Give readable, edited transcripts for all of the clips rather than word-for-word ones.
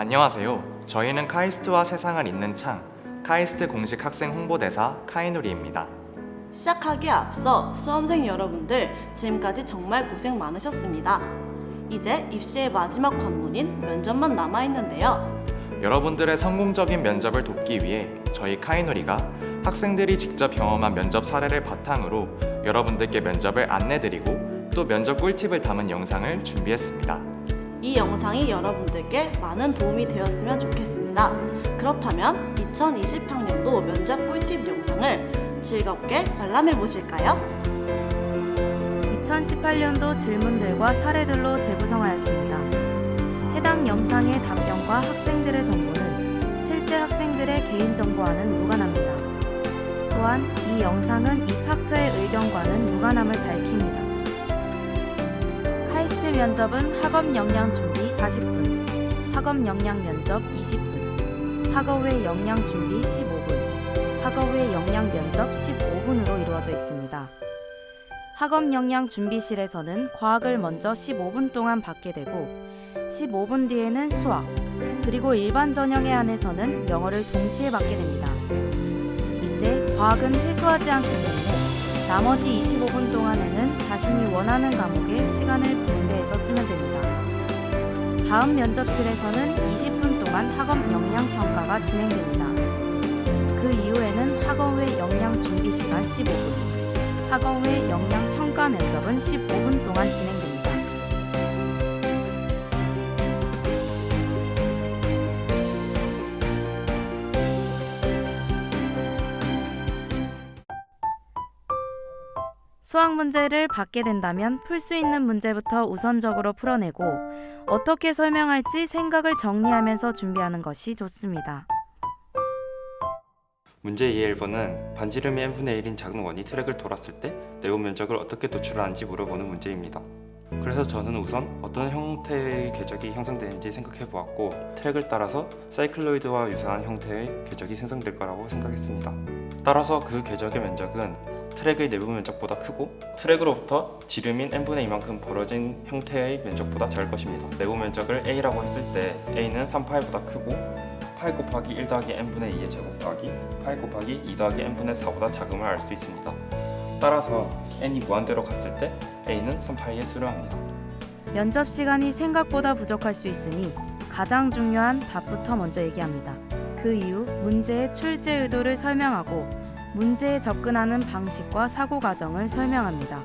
안녕하세요. 저희는 카이스트와 세상을 잇는 창, 카이스트 공식 학생 홍보대사 카이누리입니다. 시작하기에 앞서 수험생 여러분들 지금까지 정말 고생 많으셨습니다. 이제 입시의 마지막 관문인 면접만 남아있는데요. 여러분들의 성공적인 면접을 돕기 위해 저희 카이누리가 학생들이 직접 경험한 면접 사례를 바탕으로 여러분들께 면접을 안내드리고 또 면접 꿀팁을 담은 영상을 준비했습니다. 이 영상이 여러분들께 많은 도움이 되었으면 좋겠습니다. 그렇다면 2020학년도 면접 꿀팁 영상을 즐겁게 관람해 보실까요? 2018년도 질문들과 사례들로 재구성하였습니다. 해당 영상의 답변과 학생들의 정보는 실제 학생들의 개인정보와는 무관합니다. 또한 이 영상은 입학처의 의견과는 무관함을 밝힙니다. 카이스트 면접은 학업 역량 준비 40분, 학업 역량 면접 20분, 학업 외 역량 준비 15분, 학업 외 역량 면접 15분으로 이루어져 있습니다. 학업 역량 준비실에서는 과학을 먼저 15분 동안 받게 되고 15분 뒤에는 수학, 그리고 일반 전형에 한해서는 영어를 동시에 받게 됩니다. 이때 과학은 회수하지 않기 때문에 나머지 25분 동안에는 자신이 원하는 과목에 시간을 분배해서 쓰면 됩니다. 다음 면접실에서는 20분 동안 학업 역량 평가가 진행됩니다. 그 이후에는 학업 외 역량 준비 시간 15분, 학업 외 역량 평가 면접은 15분 동안 진행됩니다. 수학 문제를 받게 된다면 풀 수 있는 문제부터 우선적으로 풀어내고 어떻게 설명할지 생각을 정리하면서 준비하는 것이 좋습니다. 문제 2의 1번은 반지름이 n분의 1인 작은 원이 트랙을 돌았을 때 내부 면적을 어떻게 도출하는지 물어보는 문제입니다. 그래서 저는 우선 어떤 형태의 궤적이 형성되는지 생각해 보았고 트랙을 따라서 사이클로이드와 유사한 형태의 궤적이 생성될 거라고 생각했습니다. 따라서 그 궤적의 면적은 트랙의 내부 면적보다 크고 트랙으로부터 지름인 n분의 2만큼 벌어진 형태의 면적보다 작을 것입니다. 내부 면적을 a라고 했을 때 a는 3파이보다 크고 파이 곱하기 1 더하기 n분의 2의 제곱 더하기 파이 곱하기 2 더하기 n분의 4보다 작음을 알 수 있습니다. 따라서 n이 무한대로 갔을 때 a는 3파이에 수렴합니다. 면접 시간이 생각보다 부족할 수 있으니 가장 중요한 답부터 먼저 얘기합니다. 그 이후 문제의 출제 의도를 설명하고 문제에 접근하는 방식과 사고 과정을 설명합니다.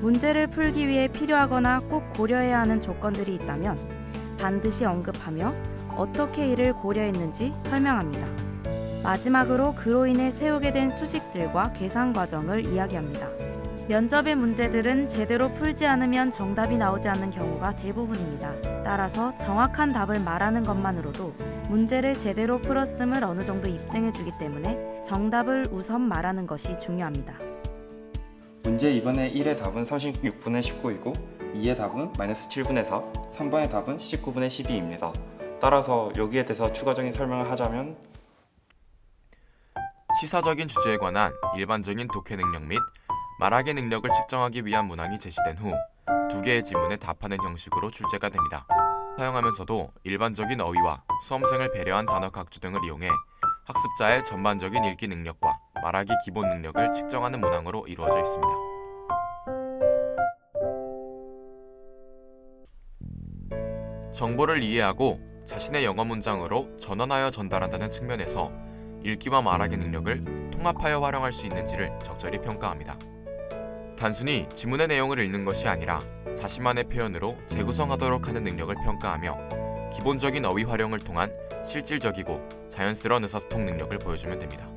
문제를 풀기 위해 필요하거나 꼭 고려해야 하는 조건들이 있다면 반드시 언급하며 어떻게 이를 고려했는지 설명합니다. 마지막으로 그로 인해 세우게 된 수식들과 계산 과정을 이야기합니다. 면접의 문제들은 제대로 풀지 않으면 정답이 나오지 않는 경우가 대부분입니다. 따라서 정확한 답을 말하는 것만으로도 문제를 제대로 풀었음을 어느 정도 입증해 주기 때문에 정답을 우선 말하는 것이 중요합니다. 문제 2번의 1의 답은 36분의 19이고 2의 답은 마이너스 7분의 4, 3번의 답은 19분의 12입니다. 따라서 여기에 대해서 추가적인 설명을 하자면 시사적인 주제에 관한 일반적인 독해 능력 및 말하기 능력을 측정하기 위한 문항이 제시된 후 두 개의 지문에 답하는 형식으로 출제가 됩니다. 사용하면서도 일반적인 어휘와 수험생을 배려한 단어 각주 등을 이용해 학습자의 전반적인 읽기 능력과 말하기 기본 능력을 측정하는 문항으로 이루어져 있습니다. 정보를 이해하고 자신의 영어 문장으로 전환하여 전달한다는 측면에서 읽기와 말하기 능력을 통합하여 활용할 수 있는지를 적절히 평가합니다. 단순히 지문의 내용을 읽는 것이 아니라 자신만의 표현으로 재구성하도록 하는 능력을 평가하며 기본적인 어휘 활용을 통한 실질적이고 자연스러운 의사소통 능력을 보여주면 됩니다.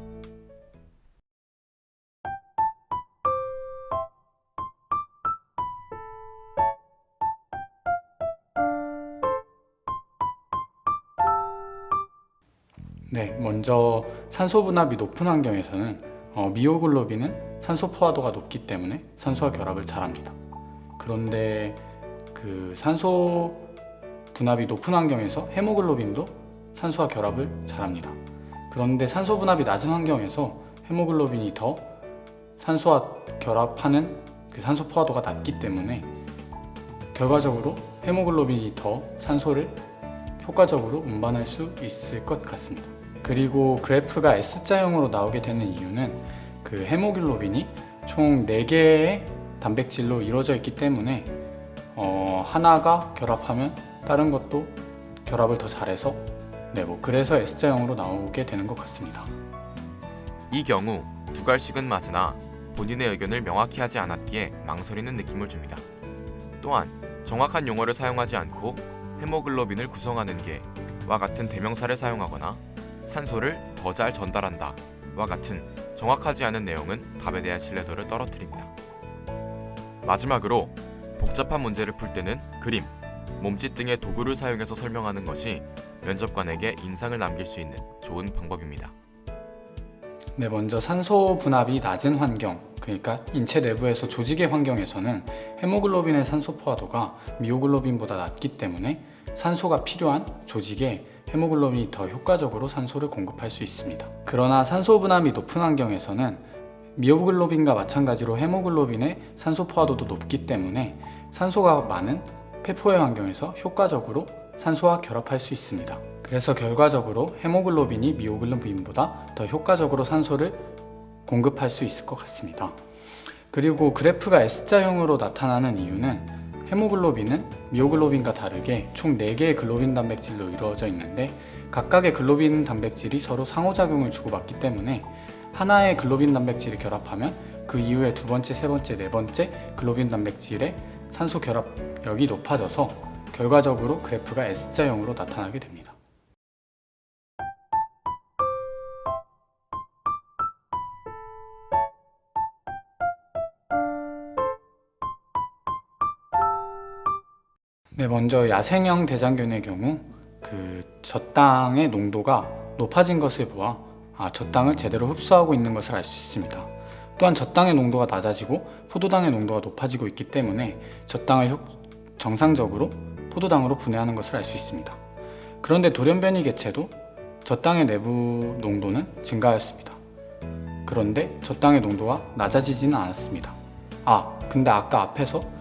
네, 먼저 산소 분압이 높은 환경에서는 미오글로빈은 산소 포화도가 높기 때문에 산소와 결합을 잘합니다. 그런데 그 산소 분압이 높은 환경에서 헤모글로빈도 산소와 결합을 잘합니다. 그런데 산소 분압이 낮은 환경에서 헤모글로빈이 더 산소와 결합하는 그 산소 포화도가 낮기 때문에 결과적으로 헤모글로빈이 더 산소를 효과적으로 운반할 수 있을 것 같습니다. 그리고 그래프가 S자형으로 나오게 되는 이유는 그 헤모글로빈이 총 4개의 단백질로 이루어져 있기 때문에 하나가 결합하면 다른 것도 결합을 더 잘해서 그래서 S자형으로 나오게 되는 것 같습니다. 이 경우 두 갈씩은 맞으나 본인의 의견을 명확히 하지 않았기에 망설이는 느낌을 줍니다. 또한 정확한 용어를 사용하지 않고 헤모글로빈을 구성하는 게와 같은 대명사를 사용하거나 산소를 더 잘 전달한다 와 같은 정확하지 않은 내용은 답에 대한 신뢰도를 떨어뜨립니다. 마지막으로 복잡한 문제를 풀 때는 그림, 몸짓 등의 도구를 사용해서 설명하는 것이 면접관에게 인상을 남길 수 있는 좋은 방법입니다. 먼저 산소 분압이 낮은 환경, 그러니까 인체 내부에서 조직의 환경에서는 헤모글로빈의 산소 포화도가 미오글로빈보다 낮기 때문에 산소가 필요한 조직에 헤모글로빈이 더 효과적으로 산소를 공급할 수 있습니다. 그러나 산소 분압이 높은 환경에서는 미오글로빈과 마찬가지로 헤모글로빈의 산소 포화도도 높기 때문에 산소가 많은 폐포의 환경에서 효과적으로 산소와 결합할 수 있습니다. 그래서 결과적으로 헤모글로빈이 미오글로빈보다 더 효과적으로 산소를 공급할 수 있을 것 같습니다. 그리고 그래프가 S자형으로 나타나는 이유는 헤모글로빈은 미오글로빈과 다르게 총 4개의 글로빈 단백질로 이루어져 있는데 각각의 글로빈 단백질이 서로 상호작용을 주고받기 때문에 하나의 글로빈 단백질이 결합하면 그 이후에 두 번째, 세 번째, 네 번째 글로빈 단백질의 산소 결합력이 높아져서 결과적으로 그래프가 S자형으로 나타나게 됩니다. 먼저 야생형 대장균의 경우 젖당의 농도가 높아진 것을 보아 젖당을 제대로 흡수하고 있는 것을 알 수 있습니다. 또한 젖당의 농도가 낮아지고 포도당의 농도가 높아지고 있기 때문에 젖당을 정상적으로 포도당으로 분해하는 것을 알 수 있습니다. 그런데 돌연변이 개체도 젖당의 내부 농도는 증가하였습니다. 그런데 젖당의 농도가 낮아지지는 않았습니다. 근데 아까 앞에서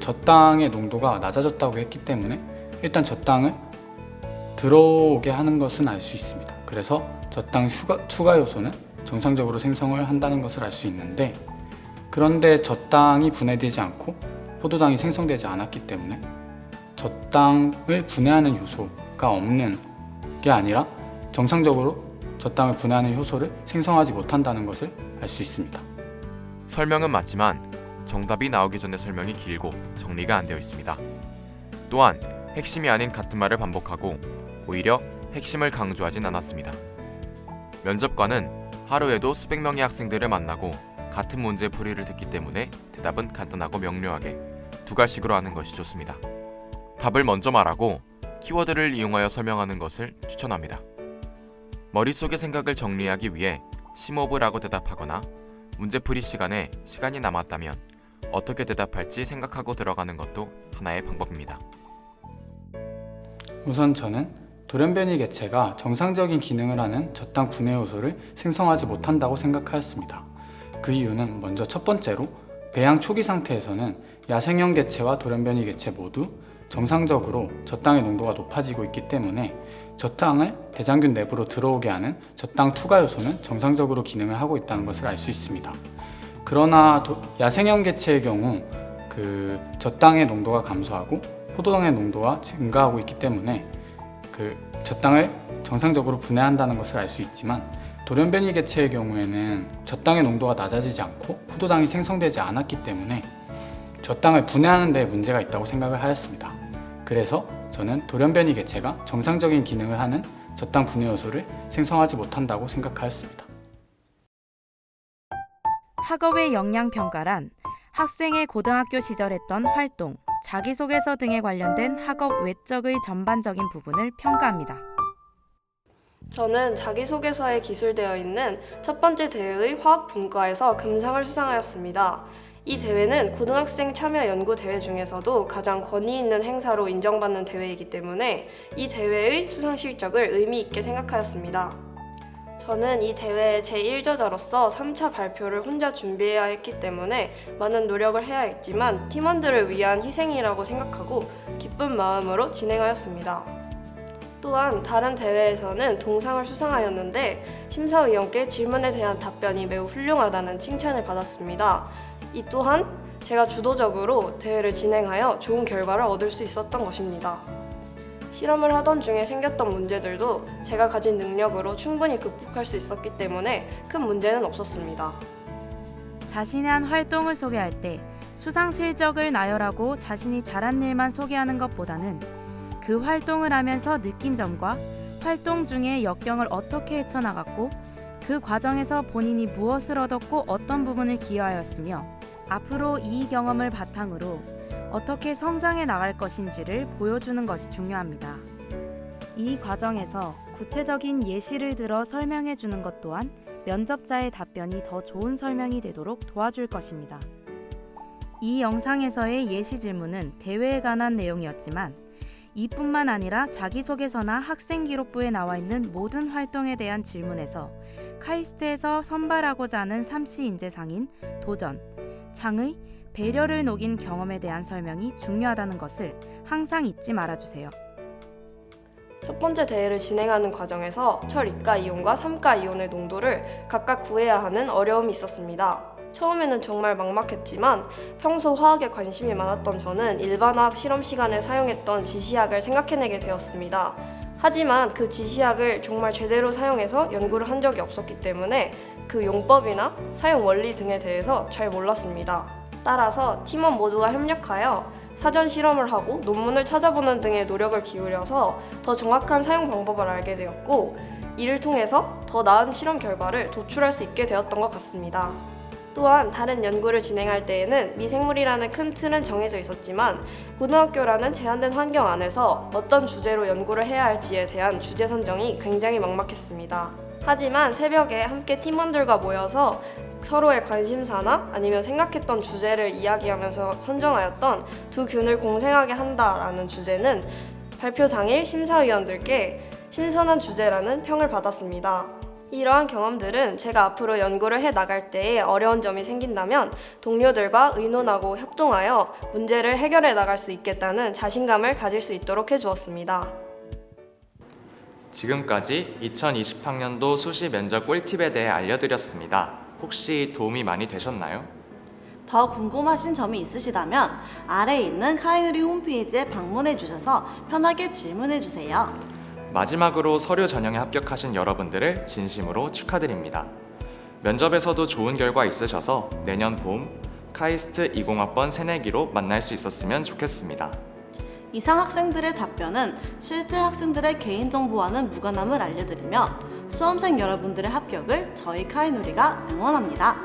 젖당의 농도가 낮아졌다고 했기 때문에 일단 젖당을 들어오게 하는 것은 알 수 있습니다. 그래서 젖당 추가 요소는 정상적으로 생성을 한다는 것을 알 수 있는데, 그런데 젖당이 분해되지 않고 포도당이 생성되지 않았기 때문에 젖당을 분해하는 효소가 없는 게 아니라 정상적으로 젖당을 분해하는 효소를 생성하지 못한다는 것을 알 수 있습니다. 설명은 맞지만 정답이 나오기 전에 설명이 길고 정리가 안 되어 있습니다. 또한 핵심이 아닌 같은 말을 반복하고 오히려 핵심을 강조하진 않았습니다. 면접관은 하루에도 수백 명의 학생들을 만나고 같은 문제 풀이를 듣기 때문에 대답은 간단하고 명료하게 두 갈씩으로 하는 것이 좋습니다. 답을 먼저 말하고 키워드를 이용하여 설명하는 것을 추천합니다. 머릿속의 생각을 정리하기 위해 심호흡을 하고 대답하거나 문제풀이 시간에 시간이 남았다면 어떻게 대답할지 생각하고 들어가는 것도 하나의 방법입니다. 우선 저는 돌연변이 개체가 정상적인 기능을 하는 젖당 분해 요소를 생성하지 못한다고 생각하였습니다. 그 이유는 먼저 첫 번째로 배양 초기 상태에서는 야생형 개체와 돌연변이 개체 모두 정상적으로 젖당의 농도가 높아지고 있기 때문에 젖당을 대장균 내부로 들어오게 하는 젖당 투과 요소는 정상적으로 기능을 하고 있다는 것을 알 수 있습니다. 그러나 야생형 개체의 경우 젖당의 농도가 감소하고 포도당의 농도가 증가하고 있기 때문에 젖당을 정상적으로 분해한다는 것을 알 수 있지만, 돌연변이 개체의 경우에는 젖당의 농도가 낮아지지 않고 포도당이 생성되지 않았기 때문에 젖당을 분해하는 데 문제가 있다고 생각을 하였습니다. 그래서 저는 돌연변이 개체가 정상적인 기능을 하는 젖당 분해 요소를 생성하지 못한다고 생각하였습니다. 학업의 영양평가란 학생의 고등학교 시절 했던 활동, 자기소개서 등에 관련된 학업 외적의 전반적인 부분을 평가합니다. 저는 자기소개서에 기술되어 있는 첫 번째 대회의 화학 분과에서 금상을 수상하였습니다. 이 대회는 고등학생 참여 연구 대회 중에서도 가장 권위 있는 행사로 인정받는 대회이기 때문에 이 대회의 수상 실적을 의미 있게 생각하였습니다. 저는 이 대회의 제1저자로서 3차 발표를 혼자 준비해야 했기 때문에 많은 노력을 해야 했지만 팀원들을 위한 희생이라고 생각하고 기쁜 마음으로 진행하였습니다. 또한 다른 대회에서는 동상을 수상하였는데 심사위원께 질문에 대한 답변이 매우 훌륭하다는 칭찬을 받았습니다. 이 또한 제가 주도적으로 대회를 진행하여 좋은 결과를 얻을 수 있었던 것입니다. 실험을 하던 중에 생겼던 문제들도 제가 가진 능력으로 충분히 극복할 수 있었기 때문에 큰 문제는 없었습니다. 자신의 한 활동을 소개할 때 수상 실적을 나열하고 자신이 잘한 일만 소개하는 것보다는 그 활동을 하면서 느낀 점과 활동 중에 역경을 어떻게 헤쳐나갔고 그 과정에서 본인이 무엇을 얻었고 어떤 부분을 기여하였으며 앞으로 이 경험을 바탕으로 어떻게 성장해 나갈 것인지를 보여주는 것이 중요합니다. 이 과정에서 구체적인 예시를 들어 설명해 주는 것 또한 면접자의 답변이 더 좋은 설명이 되도록 도와줄 것입니다. 이 영상에서의 예시 질문은 대회에 관한 내용이었지만 이뿐만 아니라 자기소개서나 학생기록부에 나와 있는 모든 활동에 대한 질문에서 카이스트에서 선발하고자 하는 3C 인재상인 도전, 창의, 배려를 녹인 경험에 대한 설명이 중요하다는 것을 항상 잊지 말아주세요. 첫 번째 대회를 진행하는 과정에서 철이가 이온과 삼가 이온의 농도를 각각 구해야 하는 어려움이 있었습니다. 처음에는 정말 막막했지만 평소 화학에 관심이 많았던 저는 일반화학 실험 시간에 사용했던 지시약을 생각해내게 되었습니다. 하지만 그 지시약을 정말 제대로 사용해서 연구를 한 적이 없었기 때문에 그 용법이나 사용 원리 등에 대해서 잘 몰랐습니다. 따라서 팀원 모두가 협력하여 사전 실험을 하고 논문을 찾아보는 등의 노력을 기울여서 더 정확한 사용 방법을 알게 되었고 이를 통해서 더 나은 실험 결과를 도출할 수 있게 되었던 것 같습니다. 또한 다른 연구를 진행할 때에는 미생물이라는 큰 틀은 정해져 있었지만 고등학교라는 제한된 환경 안에서 어떤 주제로 연구를 해야 할지에 대한 주제 선정이 굉장히 막막했습니다. 하지만 새벽에 함께 팀원들과 모여서 서로의 관심사나 아니면 생각했던 주제를 이야기하면서 선정하였던 두 균을 공생하게 한다라는 주제는 발표 당일 심사위원들께 신선한 주제라는 평을 받았습니다. 이러한 경험들은 제가 앞으로 연구를 해 나갈 때에 어려운 점이 생긴다면 동료들과 의논하고 협동하여 문제를 해결해 나갈 수 있겠다는 자신감을 가질 수 있도록 해주었습니다. 지금까지 2020학년도 수시 면접 꿀팁에 대해 알려드렸습니다. 혹시 도움이 많이 되셨나요? 더 궁금하신 점이 있으시다면 아래에 있는 카이누리 홈페이지에 방문해 주셔서 편하게 질문해 주세요. 마지막으로 서류 전형에 합격하신 여러분들을 진심으로 축하드립니다. 면접에서도 좋은 결과 있으셔서 내년 봄 카이스트 20학번 새내기로 만날 수 있었으면 좋겠습니다. 이상 학생들의 답변은 실제 학생들의 개인정보와는 무관함을 알려드리며 수험생 여러분들의 합격을 저희 카이누리가 응원합니다.